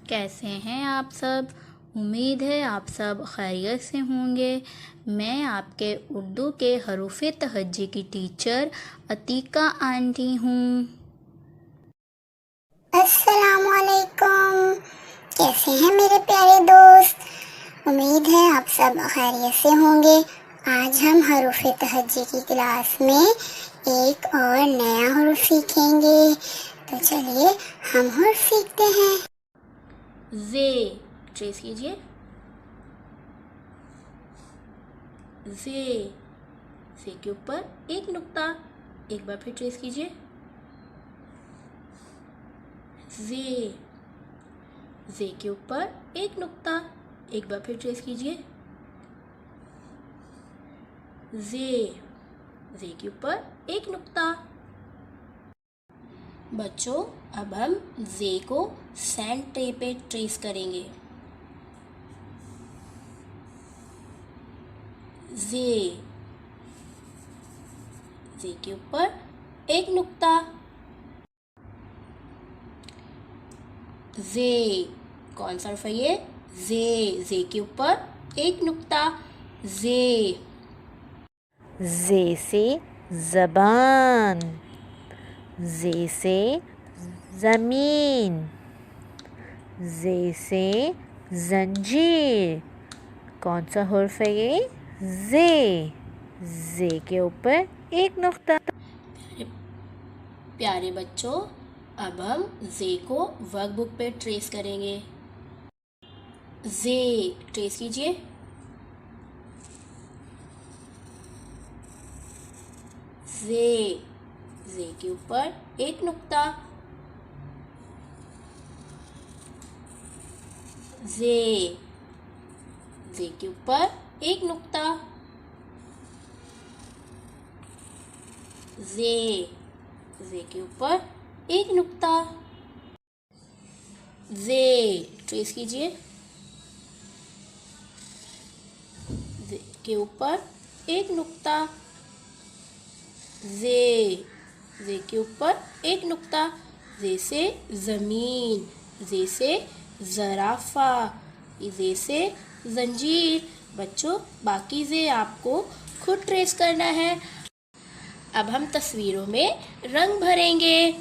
कैसे हैं आप सब। उम्मीद है आप सब खैरियत से होंगे। मैं आपके उर्दू के हरूफ़े तहज्जी की टीचर अतीका आंटी हूँ। अस्सलामुअलैकुम। कैसे हैं मेरे प्यारे दोस्त। उम्मीद है आप सब खैरियत से होंगे। आज हम हरूफ़े तहज्जी की क्लास में एक और नया हरूफ सीखेंगे। तो चलिए हम हरूफ सीखते हैं। जे ट्रेस कीजिए। जे के ऊपर एक नुक्ता, एक बार फिर ट्रेस कीजिए। जे के ऊपर एक नुक्ता, एक बार फिर ट्रेस कीजिए। जे के ऊपर एक नुक्ता। बच्चों, अब हम जे को सैंड ट्रे पे ट्रेस करेंगे। जे के ऊपर एक नुक्ता। जे कौन सा हर्फ है ये? जे के ऊपर एक नुक्ता। जे से ज़बान, जे से ज़मीन, जे से ज़ंजीर। कौन सा हर्फ है ये? जे के ऊपर एक नुक्ता। प्यारे बच्चों, अब हम जे को वर्कबुक पे ट्रेस करेंगे। जे ट्रेस कीजिए। जे के ऊपर एक नुक्ता। जे के ऊपर एक नुक्ता। जे के ऊपर एक नुक्ता। जे ट्रेस कीजिए। जे के ऊपर एक नुक्ता। जे के ऊपर एक नुक्ता। जे से ज़मीन, जे से ज़राफ़ा, जे से ज़ंजीर। बच्चों, बाकी जे आपको खुद ट्रेस करना है। अब हम तस्वीरों में रंग भरेंगे।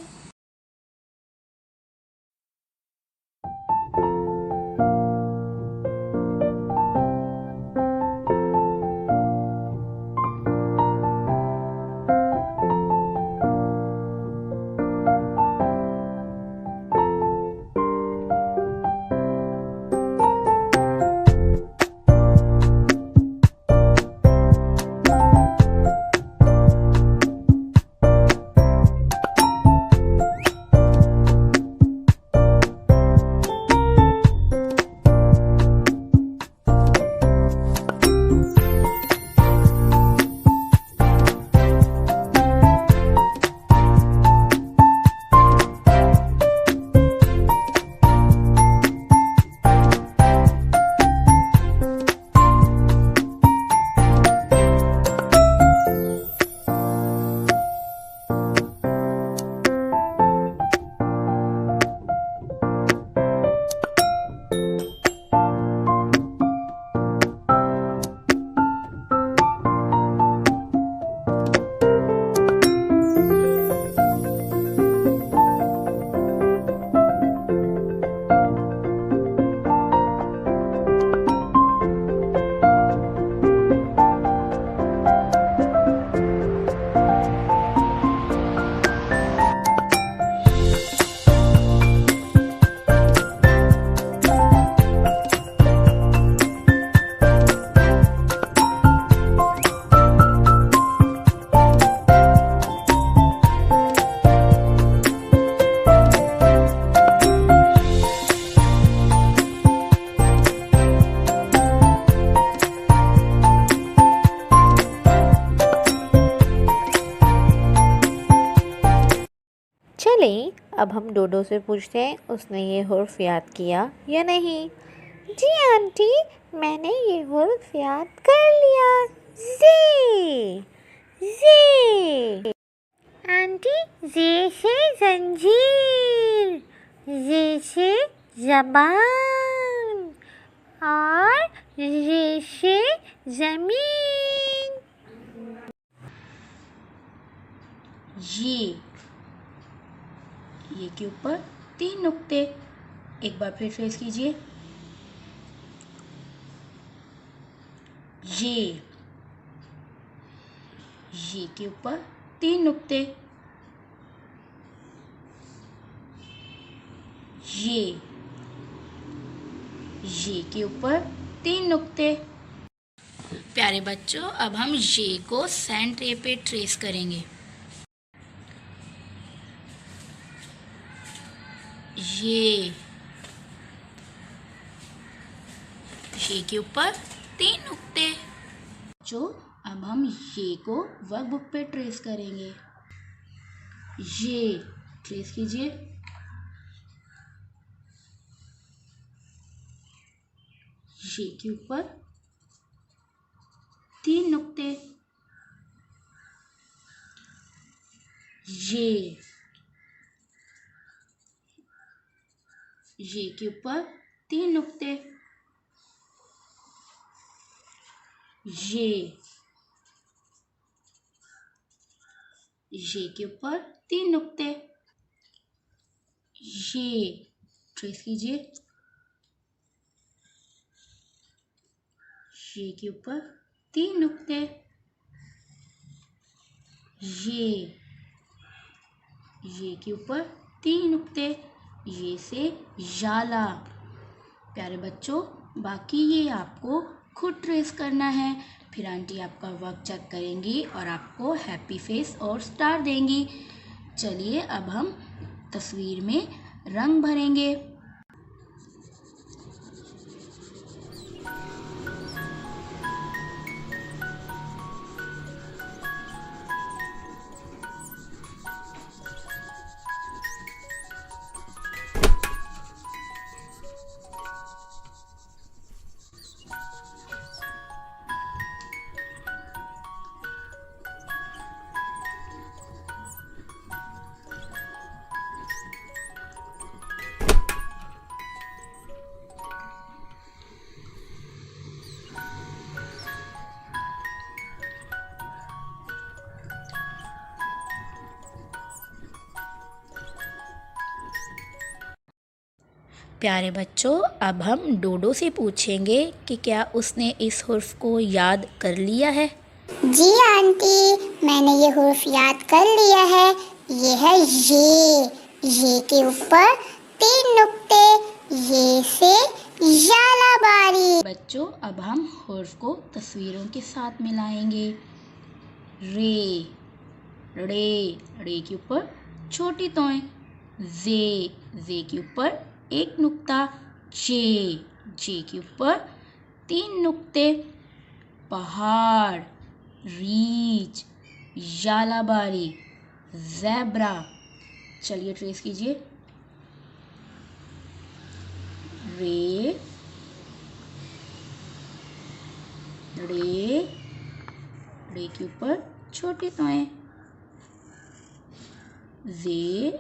चलिए अब हम डोडो से पूछते हैं उसने ये हर्फ याद किया या नहीं। जी आंटी, मैंने ये हर्फ याद कर लिया। जे आंटी, जे से जंजीर, जे से ज़बान और रे से ज़मीन। ये के ऊपर 3 नुक्ते। एक बार फिर ट्रेस कीजिए। ये के ऊपर 3 नुक्ते। ये के ऊपर 3 नुक्ते। प्यारे बच्चों, अब हम ये को सैंड ट्रे पे ट्रेस करेंगे। ये के ऊपर 3 नुक्ते। जो अब हम ये को वर्कबुक पे ट्रेस करेंगे। ये ट्रेस कीजिए। ये के ऊपर 3 नुक्ते। ये के ऊपर 3 नुक्ते। ये के ऊपर 3 नुक्ते। ये ट्रेस कीजिए। ये के ऊपर 3 नुक्ते। ये के ऊपर 3 नुक्ते। ये से जाला। प्यारे बच्चों, बाकी ये आपको खुद ट्रेस करना है। फिर आंटी आपका वर्क चेक करेंगी और आपको हैप्पी फेस और स्टार देंगी। चलिए अब हम तस्वीर में रंग भरेंगे। प्यारे बच्चों, अब हम डोडो से पूछेंगे कि क्या उसने इस हुर्फ को याद कर लिया है। जी आंटी, मैंने ये हुर्फ याद कर लिया है। ये है ये के ऊपर 3 नुक्ते। ये से यालाबारी। बच्चों, अब हम हुर्फ को तस्वीरों के साथ मिलाएंगे। रे के ऊपर छोटी तोएं। जे के ऊपर 1 नुक्ता। जे के ऊपर 3 नुक्ते। पहाड़, रीछ, यालाबारी, ज़ेब्रा। चलिए ट्रेस कीजिए। रे के ऊपर छोटी तोएं। जे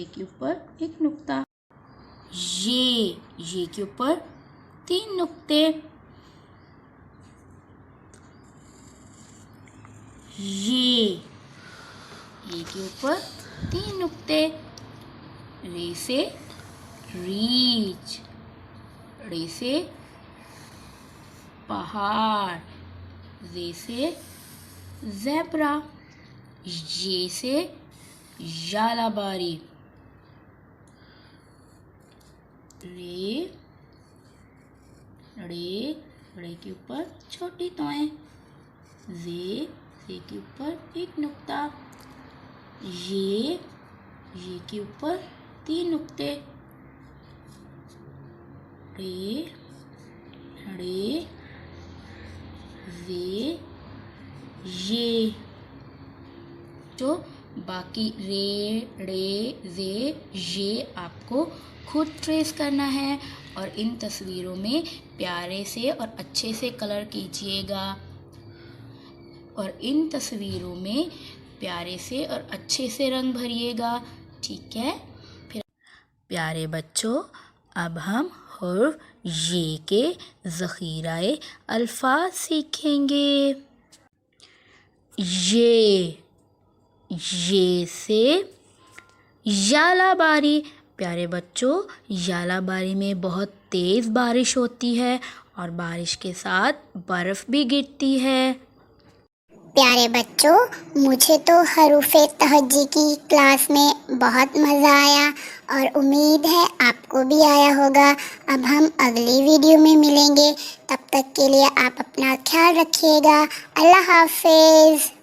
के ऊपर 1 नुक्ता। ये के ऊपर 3 नुक्ते। ये के ऊपर 3 नुक्ते। रे से रीछ, रे से पहाड़, जे से ज़ेब्रा, ये से यालाबारी। रे के ऊपर छोटी तोएं। जे के ऊपर 1 नुक्ता। ये के ऊपर 3 नुक्ते। रे जे ये। जो बाकी रे जे ये आपको खुद ट्रेस करना है और इन तस्वीरों में प्यारे से और अच्छे से कलर कीजिएगा और इन तस्वीरों में प्यारे से और अच्छे से रंग भरिएगा। ठीक है। फिर प्यारे बच्चों, अब हम हुर्फ ये के ज़ख़ीराए अल्फाज सीखेंगे। ये से यालाबारी। प्यारे बच्चों, यालाबारी में बहुत तेज़ बारिश होती है और बारिश के साथ बर्फ़ भी गिरती है। प्यारे बच्चों, मुझे तो हरूफ़े तहज्जी की क्लास में बहुत मज़ा आया और उम्मीद है आपको भी आया होगा। अब हम अगली वीडियो में मिलेंगे, तब तक के लिए आप अपना ख्याल रखिएगा। अल्लाह हाफ़िज़।